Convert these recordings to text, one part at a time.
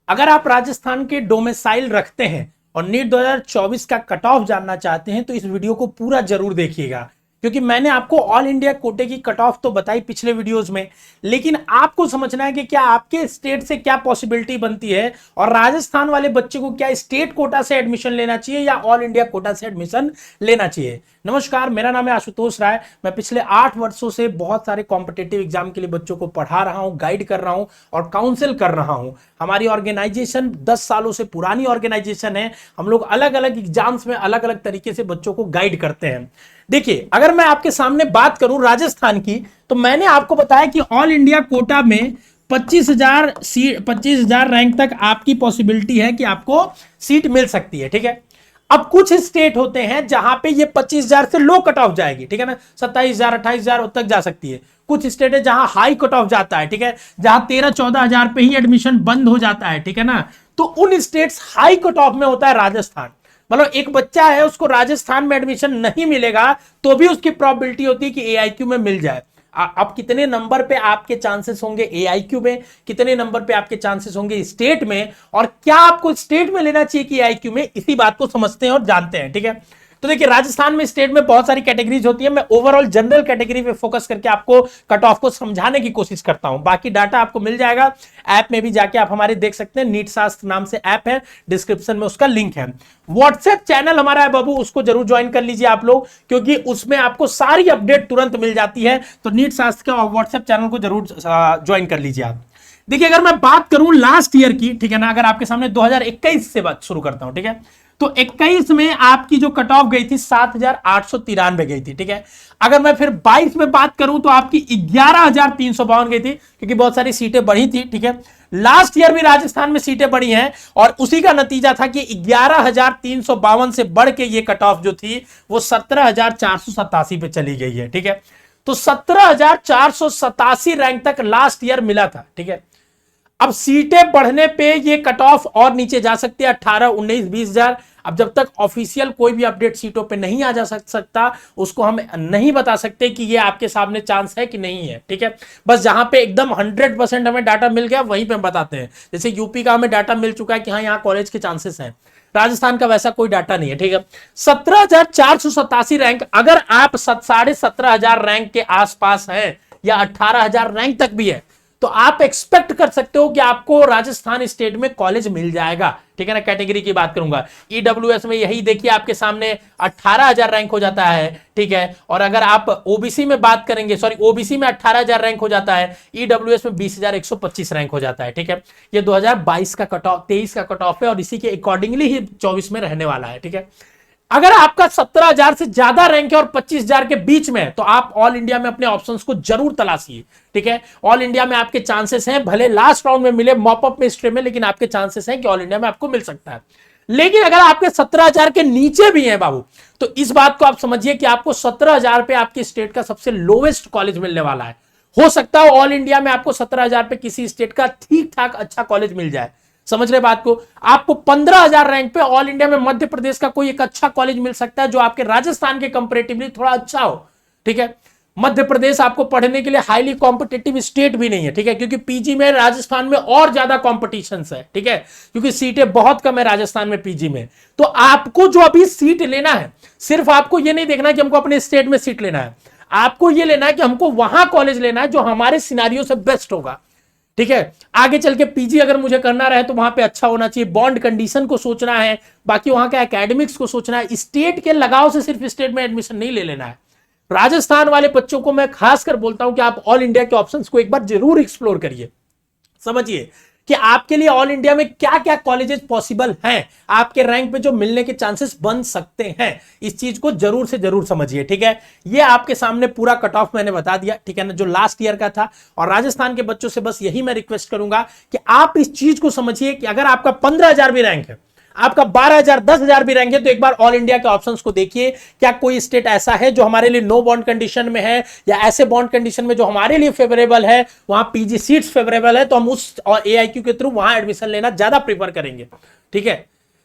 अगर आप राजस्थान के डोमिसाइल रखते हैं और नीट 2024 का कट ऑफ जानना चाहते हैं तो इस वीडियो को पूरा जरूर देखिएगा, क्योंकि मैंने आपको ऑल इंडिया कोटे की कट ऑफ तो बताई पिछले वीडियोस में, लेकिन आपको समझना है कि क्या आपके स्टेट से क्या पॉसिबिलिटी बनती है और राजस्थान वाले बच्चे को क्या स्टेट कोटा से एडमिशन लेना चाहिए या ऑल इंडिया कोटा से एडमिशन लेना चाहिए। नमस्कार, मेरा नाम है आशुतोष राय। मैं पिछले 8 वर्षों से बहुत सारे कॉम्पिटिटिव एग्जाम के लिए बच्चों को पढ़ा रहा हूं, गाइड कर रहा हूं और काउंसिल कर रहा हूं। हमारी ऑर्गेनाइजेशन 10 सालों से पुरानी ऑर्गेनाइजेशन है। हम लोग अलग अलग एग्जाम्स में अलग अलग तरीके से बच्चों को गाइड करते हैं। देखिए, अगर मैं आपके सामने बात करूं राजस्थान की, तो मैंने आपको बताया कि ऑल इंडिया कोटा में 25,000 रैंक तक आपकी पॉसिबिलिटी है कि आपको सीट मिल सकती है। ठीक है, अब कुछ स्टेट होते हैं जहां पे ये 25,000 से लो कट ऑफ जाएगी, ठीक है ना, 27,000 28,000 तक जा सकती है। कुछ स्टेट है जहां हाई कट ऑफ जाता है, ठीक है, जहां 13-14,000 पे ही एडमिशन बंद हो जाता है, ठीक है ना। तो उन स्टेट्स हाई कट ऑफ में होता है राजस्थान। मतलब एक बच्चा है, उसको राजस्थान में एडमिशन नहीं मिलेगा तो भी उसकी प्रोबेबिलिटी होती है कि एआईक्यू में मिल जाए। अब कितने नंबर पे आपके चांसेस होंगे एआईक्यू में, कितने नंबर पे आपके चांसेस होंगे स्टेट में, और क्या आपको स्टेट में लेना चाहिए कि एआईक्यू में, इसी बात को समझते हैं और जानते हैं। ठीक है, तो देखिए, राजस्थान में स्टेट में बहुत सारी कैटेगरीज होती है। मैं ओवरऑल जनरल कैटेगरी पे फोकस करके आपको कट ऑफ को समझाने की कोशिश करता हूं। बाकी डाटा आपको मिल जाएगा ऐप में भी, जाके आप हमारे देख सकते हैं। नीट शास्त्र नाम से ऐप है, डिस्क्रिप्शन में उसका लिंक है। व्हाट्सएप चैनल हमारा है बाबू, उसको जरूर ज्वाइन कर लीजिए आप लोग, क्योंकि उसमें आपको सारी अपडेट तुरंत मिल जाती है। तो नीट शास्त्र के व्हाट्सएप चैनल को जरूर ज्वाइन कर लीजिए आप। देखिए, अगर मैं बात करूं लास्ट ईयर की, ठीक है ना, अगर आपके सामने 2021 से बात शुरू करता हूं, ठीक है, तो 21 में आपकी जो कट ऑफ गई थी 7,893 गई थी। ठीक है, अगर मैं फिर 22 में बात करूं तो आपकी 11,352 गई थी, क्योंकि बहुत सारी सीटें बढ़ी थी। ठीक है, लास्ट ईयर भी राजस्थान में सीटें बढ़ी हैं और उसी का नतीजा था कि 11,352 से बढ़ के ये कट ऑफ जो थी वो 17,487 पे चली गई है। ठीक है, तो 17,487 रैंक तक लास्ट ईयर मिला था। ठीक है, अब सीटें बढ़ने पे ये कट ऑफ और नीचे जा सकती है, 18, 19, 20,000। अब जब तक ऑफिशियल कोई भी अपडेट सीटों पे नहीं आ जा सकता, उसको हम नहीं बता सकते कि ये आपके सामने चांस है कि नहीं है। ठीक है, बस जहां पे एकदम 100% हमें डाटा मिल गया वहीं पे हम बताते हैं। जैसे यूपी का हमें डाटा मिल चुका है कि हाँ, यहाँ कॉलेज के चांसेस हैं। राजस्थान का वैसा कोई डाटा नहीं है। ठीक है, 17,487 रैंक, अगर आप 17,500 रैंक के आसपास हैं या 18,000 रैंक तक भी है, तो आप एक्सपेक्ट कर सकते हो कि आपको राजस्थान स्टेट में कॉलेज मिल जाएगा। ठीक है ना, कैटेगरी की बात करूंगा। ईडब्ल्यूएस में यही देखिए आपके सामने 18,000 रैंक हो जाता है। ठीक है, और अगर आप ओबीसी में बात करेंगे, सॉरी, ओबीसी में 18,000 रैंक हो जाता है, ईडब्ल्यूएस में 20,125 रैंक हो जाता है। ठीक है, ये 2022 का कट ऑफ, 23 का कट ऑफ है और इसी के अकॉर्डिंगली ही 24 में रहने वाला है। ठीक है, अगर आपका 17,000 से ज्यादा रैंक है और 25,000 के बीच में है, तो आप ऑल इंडिया में अपने ऑप्शंस को जरूर तलाशिए। ठीक है, ऑल इंडिया में आपके चांसेस हैं, भले लास्ट राउंड में मिले, मॉपअप में, स्ट्रीम में, लेकिन आपके चांसेस हैं कि ऑल इंडिया में आपको मिल सकता है। लेकिन अगर आपके 17,000 के नीचे भी हैं बाबू, तो इस बात को आप समझिए कि आपको 17,000 पे आपके स्टेट का सबसे लोवेस्ट कॉलेज मिलने वाला है। हो सकता है ऑल इंडिया में आपको 17,000 पे किसी स्टेट का ठीक ठाक अच्छा कॉलेज मिल जाए। समझ रहे बात को? आपको 15,000 रैंक पे ऑल इंडिया में मध्य प्रदेश का कोई एक अच्छा कॉलेज मिल सकता है जो आपके राजस्थान के कंपैरेटिवली थोड़ा अच्छा हो। ठीक है, मध्य प्रदेश आपको पढ़ने के लिए हाईली कॉम्पिटिटिव स्टेट भी नहीं है। ठीक है, क्योंकि पीजी में राजस्थान में और ज्यादा कॉम्पिटिशन है। ठीक है, क्योंकि सीटें बहुत कम है राजस्थान में पीजी में। तो आपको जो अभी सीट लेना है, सिर्फ आपको यह नहीं देखना कि हमको अपने स्टेट में सीट लेना है, आपको यह लेना है कि हमको वहां कॉलेज लेना है जो हमारे सिनेरियो से बेस्ट होगा। ठीक है, आगे चल के पीजी अगर मुझे करना रहे तो वहां पे अच्छा होना चाहिए, बॉन्ड कंडीशन को सोचना है, बाकी वहां के एकेडमिक्स को सोचना है। स्टेट के लगाव से सिर्फ स्टेट में एडमिशन नहीं ले लेना है। राजस्थान वाले बच्चों को मैं खासकर बोलता हूं कि आप ऑल इंडिया के ऑप्शंस को एक बार जरूर एक्सप्लोर करिए, समझिए कि आपके लिए ऑल इंडिया में क्या क्या कॉलेजेस पॉसिबल हैं, आपके रैंक पे जो मिलने के चांसेस बन सकते हैं। इस चीज को जरूर से जरूर समझिए। ठीक है, ये आपके सामने पूरा कट ऑफ मैंने बता दिया, ठीक है ना, जो लास्ट ईयर का था। और राजस्थान के बच्चों से बस यही मैं रिक्वेस्ट करूंगा कि आप इस चीज को समझिए कि अगर आपका 15,000 भी रैंक है, आपका 12,000, 10,000 भी रैंक है, तो एक बार ऑल इंडिया के ऑप्शंस को देखिए। क्या कोई स्टेट ऐसा है जो हमारे लिए नो बॉन्ड कंडीशन में है, या ऐसे बॉन्ड कंडीशन में जो हमारे लिए फेवरेबल है, वहां पीजी सीट्स फेवरेबल है, तो हम उस और एआईक्यू के थ्रू वहां एडमिशन लेना ज्यादा प्रीफर करेंगे। ठीक है,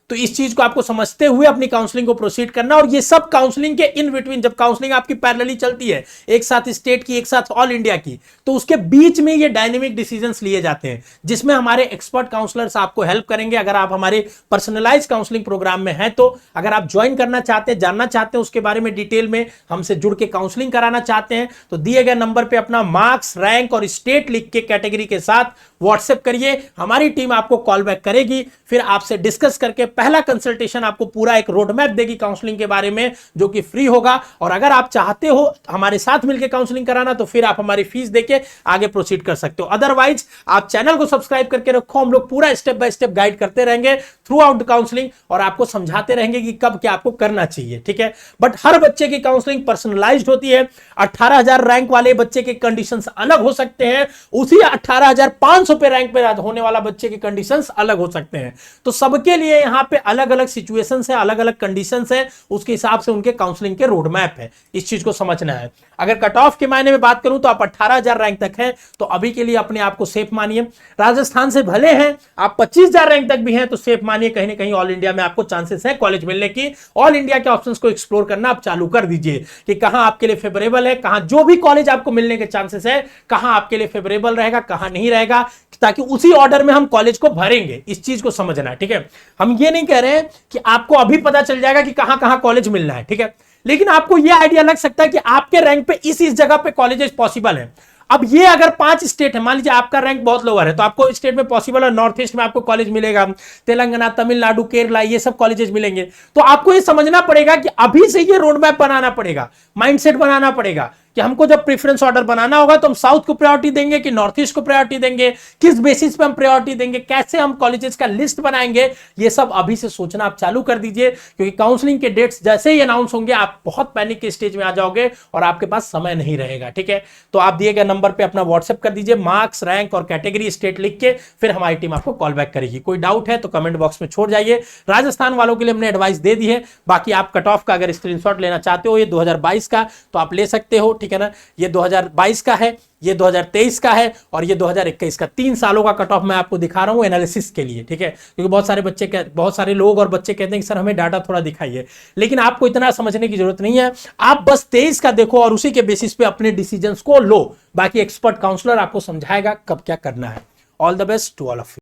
तो इस चीज को आपको समझते हुए अपनी काउंसलिंग को प्रोसीड करना। और ये सब काउंसलिंग के इन बिटवीन, जब काउंसलिंग आपकी पैरेलली चलती है, एक साथ स्टेट की एक साथ ऑल इंडिया की, तो उसके बीच में ये डायनेमिक डिसीजंस लिए जाते हैं जिसमें हमारे एक्सपर्ट काउंसलर्स आपको हेल्प करेंगे। अगर आप हमारे पर्सनलाइज काउंसलिंग प्रोग्राम में हैं, तो अगर आप ज्वाइन करना चाहते हैं, जानना चाहते हैं उसके बारे में डिटेल में, हमसे जुड़ के काउंसलिंग कराना चाहते हैं, तो दिए गए नंबर पे अपना मार्क्स, रैंक और स्टेट लिख के कैटेगरी के साथ व्हाट्सएप करिए। हमारी टीम आपको कॉल बैक करेगी, फिर आपसे डिस्कस करके पहला कंसल्टेशन आपको पूरा एक रोड मैप देगी काउंसलिंग के बारे में, जो कि फ्री होगा। और अगर आप चाहते हो हमारे साथ मिलकर काउंसलिंग कराना, तो फिर आप हमारी फीस देके आगे प्रोसीड कर सकते हो। अदरवाइज आप चैनल को सब्सक्राइब करके रखो, हम लोग पूरा स्टेप बाय स्टेप गाइड करते रहेंगे थ्रू आउट काउंसलिंग, और आपको समझाते रहेंगे कि कब क्या आपको करना चाहिए, ठीक है। बट हर बच्चे की काउंसलिंग पर्सनलाइज्ड होती है। 18,000 रैंक वाले बच्चे के कंडीशंस अलग हो सकते हैं, उसी 18,500 पे रैंक पे होने वाला बच्चे के कंडीशंस अलग हो सकते हैं। तो सबके लिए यहां पे अलग अलग सिचुएशंस है, अलग अलग कंडीशंस है, उसके हिसाब से उनके काउंसलिंग के रोड मैप है। इस चीज को समझना है। अगर कट ऑफ के मायने में बात करूं तो आप 18,000 रैंक तक हैं, तो अभी के लिए अपने आप को सेफ मानिए। राजस्थान से भले हैं आप 25,000 रैंक तक भी हैं, तो सेफ मानिए, कहीं ना कहीं ऑल इंडिया में आपको चांसेस है कॉलेज मिलने की। ऑल इंडिया के ऑप्शंस को एक्सप्लोर करना आप चालू कर दीजिए कि कहां आपके लिए फेवरेबल है, कहां जो भी कॉलेज आपको मिलने के चांसेस है, कहां आपके लिए फेवरेबल रहेगा, कहां नहीं रहेगा, ताकि उसी ऑर्डर में हम कॉलेज को भरेंगे। इस चीज को समझना है, ठीक है। हम ये नहीं कह रहे हैं कि आपको अभी पता चल जाएगा कि कहां कहां कॉलेज मिलना है, ठीक है, लेकिन आपको यह आइडिया लग सकता है कि आपके रैंक पे इस जगह पे कॉलेजेस पॉसिबल है। अब ये अगर 5 स्टेट है, मान लीजिए आपका रैंक बहुत लोअर है, तो आपको स्टेट में पॉसिबल है, नॉर्थ ईस्ट में आपको कॉलेज मिलेगा, तेलंगाना, तमिलनाडु, केरला, ये सब कॉलेजेस मिलेंगे। तो आपको ये समझना पड़ेगा कि अभी से ये रोड मैप बनाना पड़ेगा, माइंडसेट बनाना पड़ेगा कि हमको जब प्रेफरेंस ऑर्डर बनाना होगा तो हम साउथ को प्रायोरिटी देंगे कि नॉर्थ ईस्ट को प्रायोरिटी देंगे, किस बेसिस पे हम प्रायोरिटी देंगे, कैसे हम कॉलेजेस का लिस्ट बनाएंगे। ये सब अभी से सोचना आप चालू कर दीजिए, क्योंकि काउंसलिंग के डेट्स जैसे ही अनाउंस होंगे आप बहुत पैनिक के स्टेज में आ जाओगे और आपके पास समय नहीं रहेगा, ठीक है। तो आप दिए गए नंबर पर अपना व्हाट्सएप कर दीजिए, मार्क्स, रैंक और कैटेगरी, स्टेट लिख के, फिर हमारी टीम आपको कॉल बैक करेगी। कोई डाउट है तो कमेंट बॉक्स में छोड़ जाइए। राजस्थान वालों के लिए हमने एडवाइस दे दी है, बाकी आप कट ऑफ का अगर स्क्रीनशॉट लेना चाहते हो ये 2022 का, तो आप ले सकते हो, ठीक है ना। ये 2022 का है, ये 2023 का है और ये 2021 का। 3 सालों का कट ऑफ मैं आपको दिखा रहा हूं एनालिसिस के लिए, ठीक है, क्योंकि बहुत सारे लोग और बच्चे कहते हैं कि सर हमें डाटा थोड़ा दिखाइए, लेकिन आपको इतना समझने की जरूरत नहीं है। आप बस 23 का देखो और उसी के बेसिस पे अपने डिसीजंस को लो, बाकी एक्सपर्ट काउंसलर आपको समझाएगा कब क्या करना है। All the best to all of you.